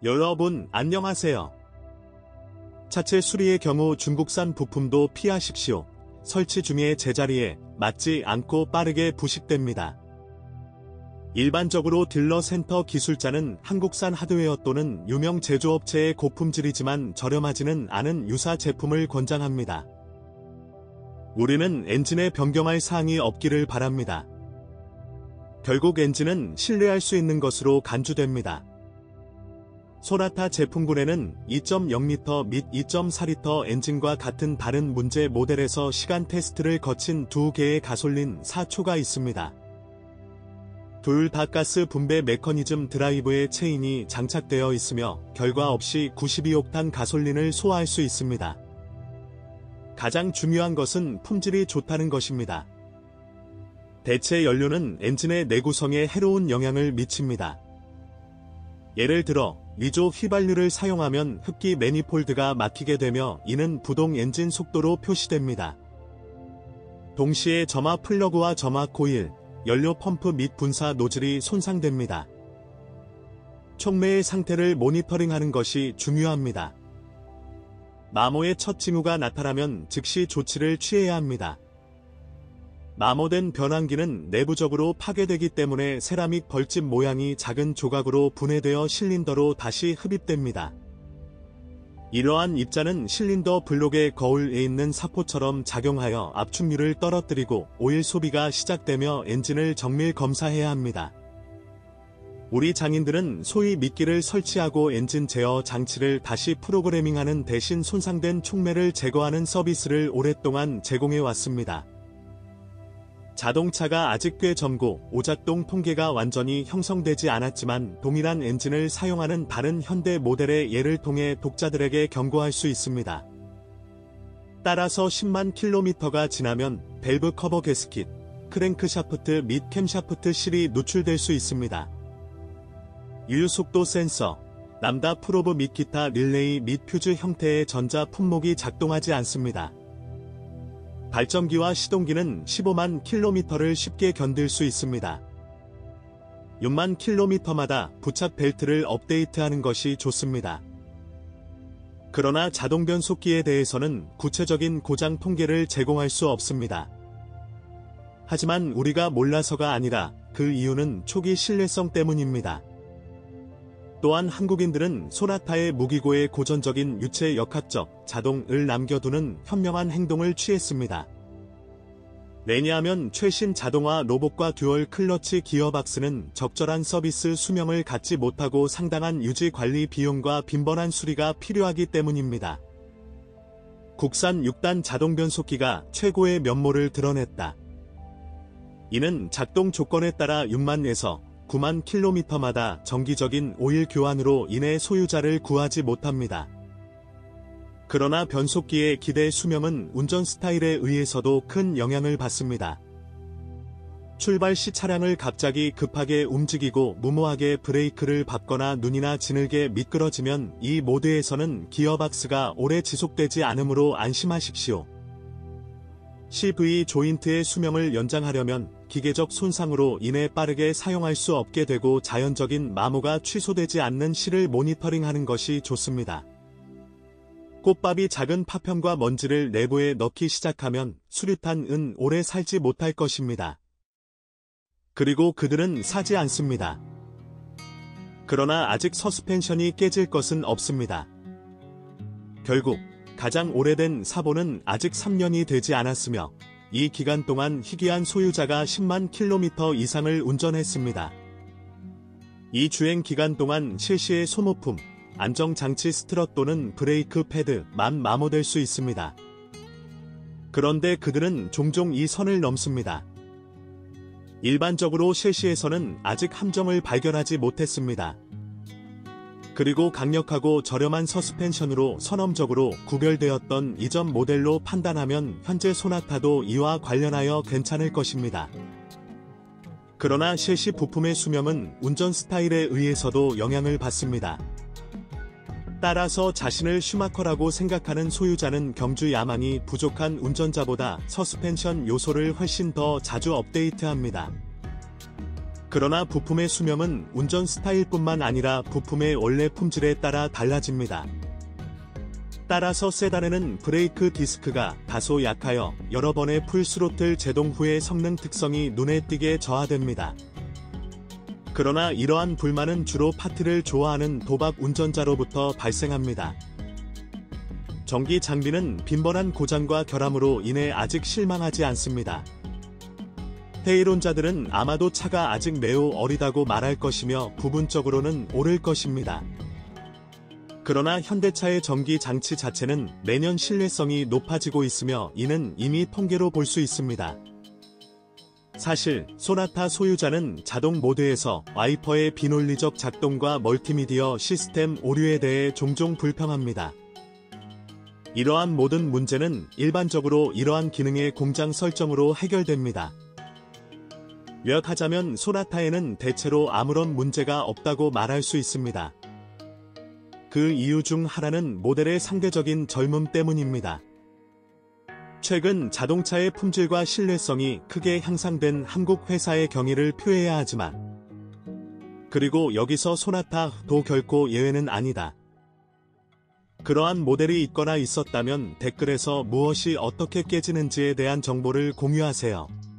여러분 안녕하세요. 차체 수리의 경우 중국산 부품도 피하십시오. 설치 중에 제자리에 맞지 않고 빠르게 부식됩니다. 일반적으로 딜러 센터 기술자는 한국산 하드웨어 또는 유명 제조업체의 고품질이지만 저렴하지는 않은 유사 제품을 권장합니다. 우리는 엔진에 변경할 사항이 없기를 바랍니다. 결국 엔진은 신뢰할 수 있는 것으로 간주됩니다. 소나타 제품군에는 2.0L 및 2.4L 엔진과 같은 다른 문제 모델에서 시간 테스트를 거친 두 개의 가솔린 4초가 있습니다. 둘 다 가스 분배 메커니즘 드라이브에 체인이 장착되어 있으며 결과 없이 92옥탄 가솔린을 소화할 수 있습니다. 가장 중요한 것은 품질이 좋다는 것입니다. 대체 연료는 엔진의 내구성에 해로운 영향을 미칩니다. 예를 들어 위조 휘발유를 사용하면 흡기 매니폴드가 막히게 되며 이는 부동 엔진 속도로 표시됩니다. 동시에 점화 플러그와 점화 코일, 연료 펌프 및 분사 노즐이 손상됩니다. 촉매의 상태를 모니터링하는 것이 중요합니다. 마모의 첫 징후가 나타나면 즉시 조치를 취해야 합니다. 마모된 변환기는 내부적으로 파괴되기 때문에 세라믹 벌집 모양이 작은 조각으로 분해되어 실린더로 다시 흡입됩니다. 이러한 입자는 실린더 블록의 거울에 있는 사포처럼 작용하여 압축률을 떨어뜨리고 오일 소비가 시작되며 엔진을 정밀 검사해야 합니다. 우리 장인들은 소위 미끼를 설치하고 엔진 제어 장치를 다시 프로그래밍하는 대신 손상된 촉매를 제거하는 서비스를 오랫동안 제공해 왔습니다. 자동차가 아직 꽤 젊고 오작동 통계가 완전히 형성되지 않았지만 동일한 엔진을 사용하는 다른 현대 모델의 예를 통해 독자들에게 경고할 수 있습니다. 따라서 10만 킬로미터가 지나면 밸브 커버 게스킷, 크랭크샤프트 및 캠샤프트 실이 누출될 수 있습니다. 유효속도 센서, 람다 프로브 및 기타 릴레이 및 퓨즈 형태의 전자 품목이 작동하지 않습니다. 발전기와 시동기는 15만 킬로미터를 쉽게 견딜 수 있습니다. 6만 킬로미터마다 부착 벨트를 업데이트하는 것이 좋습니다. 그러나 자동 변속기에 대해서는 구체적인 고장 통계를 제공할 수 없습니다. 하지만 우리가 몰라서가 아니라 그 이유는 초기 신뢰성 때문입니다. 또한 한국인들은 소나타의 무기고의 고전적인 유체 역학적 자동을 남겨두는 현명한 행동을 취했습니다. 왜냐하면 최신 자동화 로봇과 듀얼 클러치 기어박스는 적절한 서비스 수명을 갖지 못하고 상당한 유지 관리 비용과 빈번한 수리가 필요하기 때문입니다. 국산 6단 자동 변속기가 최고의 면모를 드러냈다. 이는 작동 조건에 따라 6만에서 9만 킬로미터마다 정기적인 오일 교환으로 인해 소유자를 구하지 못합니다. 그러나 변속기의 기대 수명은 운전 스타일에 의해서도 큰 영향을 받습니다. 출발 시 차량을 갑자기 급하게 움직이고 무모하게 브레이크를 밟거나 눈이나 지늘게 미끄러지면 이 모드에서는 기어박스가 오래 지속되지 않으므로 안심하십시오. CV 조인트의 수명을 연장하려면 기계적 손상으로 인해 빠르게 사용할 수 없게 되고 자연적인 마모가 취소되지 않는 실을 모니터링하는 것이 좋습니다. 꽃밥이 작은 파편과 먼지를 내부에 넣기 시작하면 수류탄은 오래 살지 못할 것입니다. 그리고 그들은 사지 않습니다. 그러나 아직 서스펜션이 깨질 것은 없습니다. 결국 가장 오래된 사본은 아직 3년이 되지 않았으며 이 기간 동안 희귀한 소유자가 10만 킬로미터 이상을 운전했습니다. 이 주행 기간 동안 실시의 소모품, 안정장치 스트럿 또는 브레이크 패드만 마모될 수 있습니다. 그런데 그들은 종종 이 선을 넘습니다. 일반적으로 셰시에서는 아직 함정을 발견하지 못했습니다. 그리고 강력하고 저렴한 서스펜션으로 선험적으로 구별되었던 이전 모델로 판단하면 현재 소나타도 이와 관련하여 괜찮을 것입니다. 그러나 셰시 부품의 수명은 운전 스타일에 의해서도 영향을 받습니다. 따라서 자신을 슈마커라고 생각하는 소유자는 경주 야망이 부족한 운전자보다 서스펜션 요소를 훨씬 더 자주 업데이트합니다. 그러나 부품의 수명은 운전 스타일뿐만 아니라 부품의 원래 품질에 따라 달라집니다. 따라서 세단에는 브레이크 디스크가 다소 약하여 여러 번의 풀스로틀 제동 후의 성능 특성이 눈에 띄게 저하됩니다. 그러나 이러한 불만은 주로 파티를 좋아하는 도박 운전자로부터 발생합니다. 전기 장비는 빈번한 고장과 결함으로 인해 아직 실망하지 않습니다. 회의론자들은 아마도 차가 아직 매우 어리다고 말할 것이며 부분적으로는 옳을 것입니다. 그러나 현대차의 전기 장치 자체는 매년 신뢰성이 높아지고 있으며 이는 이미 통계로 볼 수 있습니다. 사실 소나타 소유자는 자동 모드에서 와이퍼의 비논리적 작동과 멀티미디어 시스템 오류에 대해 종종 불평합니다. 이러한 모든 문제는 일반적으로 이러한 기능의 공장 설정으로 해결됩니다. 요약하자면 소나타에는 대체로 아무런 문제가 없다고 말할 수 있습니다. 그 이유 중 하나는 모델의 상대적인 젊음 때문입니다. 최근 자동차의 품질과 신뢰성이 크게 향상된 한국 회사의 경위를 표해야 하지만, 그리고 여기서 소나타도 결코 예외는 아니다. 그러한 모델이 있거나 있었다면 댓글에서 무엇이 어떻게 깨지는지에 대한 정보를 공유하세요.